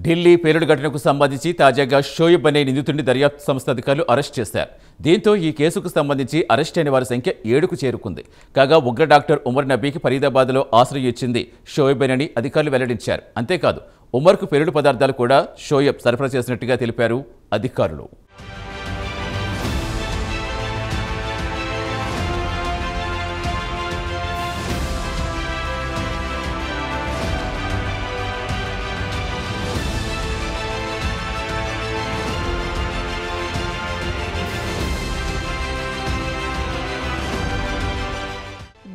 ఢిల్లీ పేలుడు ఘటనకు సంబంధించి తాజాగా షోయబ్ అనే నిందితుడిని దర్యాప్తు సంస్థ అధికారులు అరెస్ట్ చేశారు. దీంతో ఈ కేసుకు సంబంధించి అరెస్ట్ అయిన వారి సంఖ్య 7కు చేరుకుంది. కాగా ఉగ్ర డాక్టర్ ఉమర్ నబీకి ఫరీదాబాద్లో ఆశ్రయం ఇచ్చింది షోయబేనని అధికారులు వెల్లడించారు. అంతేకాదు ఉమర్కు పేలుడు పదార్థాలు కూడా షోయబ్ సరఫరా చేసినట్టుగా తెలిపారు అధికారులు.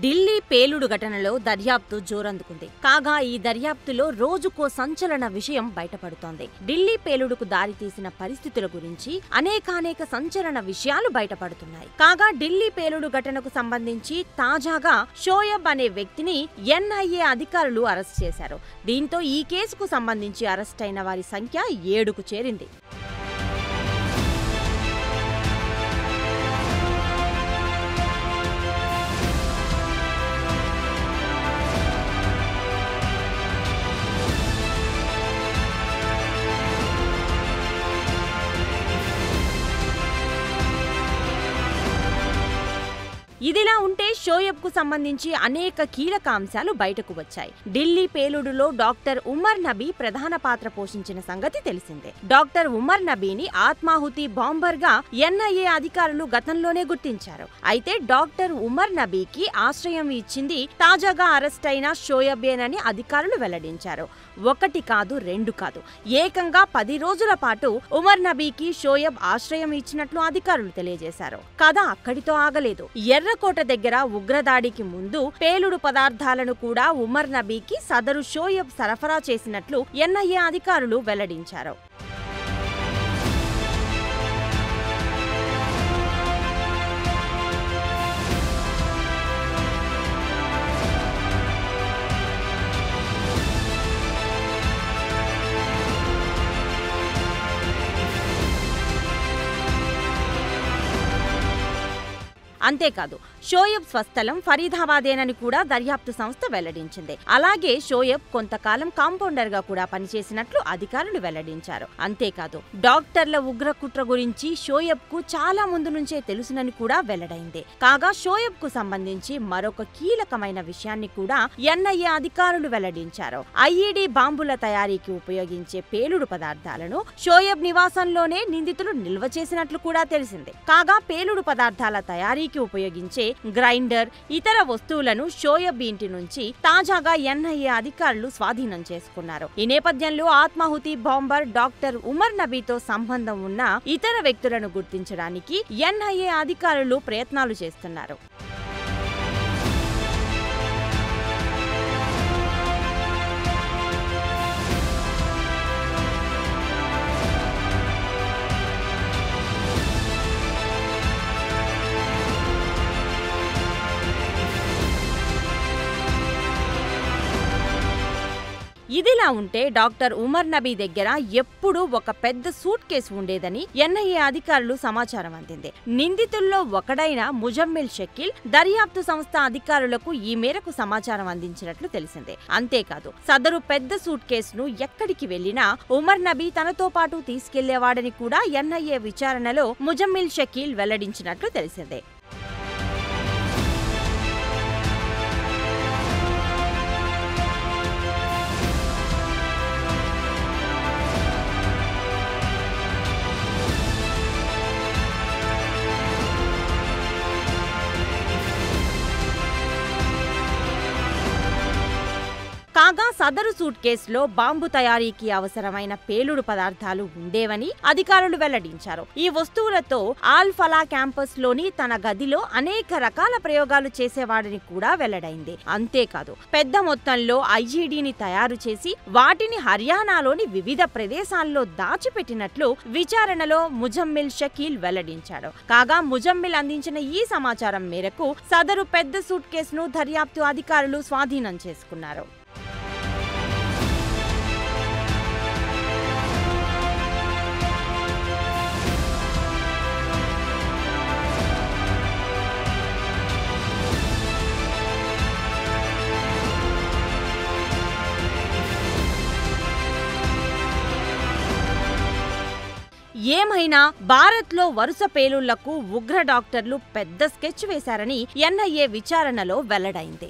ఢిల్లీ పేలుడు ఘటనలో దర్యాప్తు జోరందుకుంది. కాగా ఈ దర్యాప్తులో రోజుకో సంచలన విషయం బయటపడుతోంది. ఢిల్లీ పేలుడుకు దారితీసిన పరిస్థితుల గురించి అనేకానేక సంచలన విషయాలు బయటపడుతున్నాయి. కాగా ఢిల్లీ పేలుడు ఘటనకు సంబంధించి తాజాగా షోయబ్ అనే వ్యక్తిని ఎన్ఐఏ అధికారులు అరెస్ట్ చేశారు. దీంతో ఈ కేసుకు సంబంధించి అరెస్ట్ అయిన వారి సంఖ్య 7కు చేరింది. ఇదిలా ఉంటే షోయబ్కు సంబంధించి అనేక కీలక అంశాలు బయటకు వచ్చాయి. ఢిల్లీ పేలుడులో డాక్టర్ ఉమర్ నబీ ప్రధాన పాత్ర పోషించిన సంగతి తెలిసిందే. డాక్టర్ ఉమర్ నబీని ఆత్మాహుతి బాంబర్గా ఎన్ఐఏ అధికారులు గతంలోనే గుర్తించారు. అయితే డాక్టర్ ఉమర్ నబీకి ఆశ్రయం ఇచ్చింది తాజాగా అరెస్ట్ అయిన షోయబేనని అధికారులు వెల్లడించారు. 1 కాదు 2 కాదు, ఏకంగా 10 రోజుల పాటు ఉమర్ నబీకి షోయబ్ ఆశ్రయం ఇచ్చినట్లు అధికారులు తెలియజేశారు. కథ అక్కడితో ఆగలేదు. ఎర్రకోట దగ్గర ఉగ్రదాడికి ముందు పేలుడు పదార్థాలను కూడా ఉమర్ నబీకి సదరు షోయబ్ సరఫరా చేసినట్లు ఎన్ఐఏ అధికారులు వెల్లడించారు. అంతేకాదు షోయబ్ స్వస్థలం ఫరీదాబాదేనని కూడా దర్యాప్తు సంస్థ వెల్లడించింది. అలాగే షోయబ్ కొంతకాలం కాంపౌండర్ గా కూడా పనిచేసినట్లు అధికారులు వెల్లడించారు. అంతేకాదు డాక్టర్ల ఉగ్రకుట్ర గురించి షోయబ్ కు చాలా ముందు నుంచే తెలుసునని కూడా వెల్లడైంది. కాగా షోయబ్ కు సంబంధించి మరొక కీలకమైన విషయాన్ని కూడా ఎన్ఐఏ అధికారులు వెల్లడించారు. ఐఈడీ బాంబుల తయారీకి ఉపయోగించే పేలుడు పదార్థాలను షోయబ్ నివాసంలోనే నిందితులు నిల్వ చేసినట్లు కూడా తెలిసింది. కాగా పేలుడు పదార్థాల తయారీ ఉపయోగించే గ్రైండర్, ఇతర వస్తువులను షోయబ్ ఇంటి నుంచి తాజాగా ఎన్ఐఏ అధికారులు స్వాధీనం చేసుకున్నారు. ఈ నేపథ్యంలో ఆత్మాహుతి బాంబర్ డాక్టర్ ఉమర్ నబీతో సంబంధం ఉన్న ఇతర వ్యక్తులను గుర్తించడానికి ఎన్ఐఏ అధికారులు ప్రయత్నాలు చేస్తున్నారు. ఇదిలా ఉంటే డాక్టర్ ఉమర్ నబీ దగ్గర ఎప్పుడూ ఒక పెద్ద సూట్ కేసు ఉండేదని ఎన్ఐఏ అధికారులు సమాచారం అందింది. నిందితుల్లో ఒకడైన ముజమ్మిల్ షకీల్ దర్యాప్తు సంస్థ అధికారులకు ఈ మేరకు సమాచారం అందించినట్లు తెలిసిందే. అంతేకాదు సదరు పెద్ద సూట్ కేసును ఎక్కడికి వెళ్లినా ఉమర్ నబీ తనతో పాటు తీసుకెళ్లేవాడని కూడా ఎన్ఐఏ విచారణలో ముజమ్మిల్ షకీల్ వెల్లడించినట్లు తెలిసిందే. కాగా సదరు సూట్ కేసులో బాంబు తయారీకి అవసరమైన పేలుడు పదార్థాలు ఉండేవని అధికారులు వెల్లడించారు. ఈ వస్తువులతో ఆల్ ఫలా క్యాంపస్ లోని తన గదిలో అనేక రకాల ప్రయోగాలు చేసేవాడని కూడా వెల్లడైంది. అంతేకాదు పెద్ద మొత్తంలో ఐఈడీని తయారు చేసి వాటిని హర్యానాలోని వివిధ ప్రదేశాల్లో దాచిపెట్టినట్లు విచారణలో ముజమ్మిల్ షకీల్ వెల్లడించాడు. కాగా ముజమ్మిల్ అందించిన ఈ సమాచారం మేరకు సదరు పెద్ద సూట్ కేసును దర్యాప్తు అధికారులు స్వాధీనం చేసుకున్నారు. ఏమైనా భారత్లో వరుస పేలుళ్లకు ఉగ్ర డాక్టర్లు పెద్ద స్కెచ్ వేశారని ఎన్ఐఏ విచారణలో వెల్లడైంది.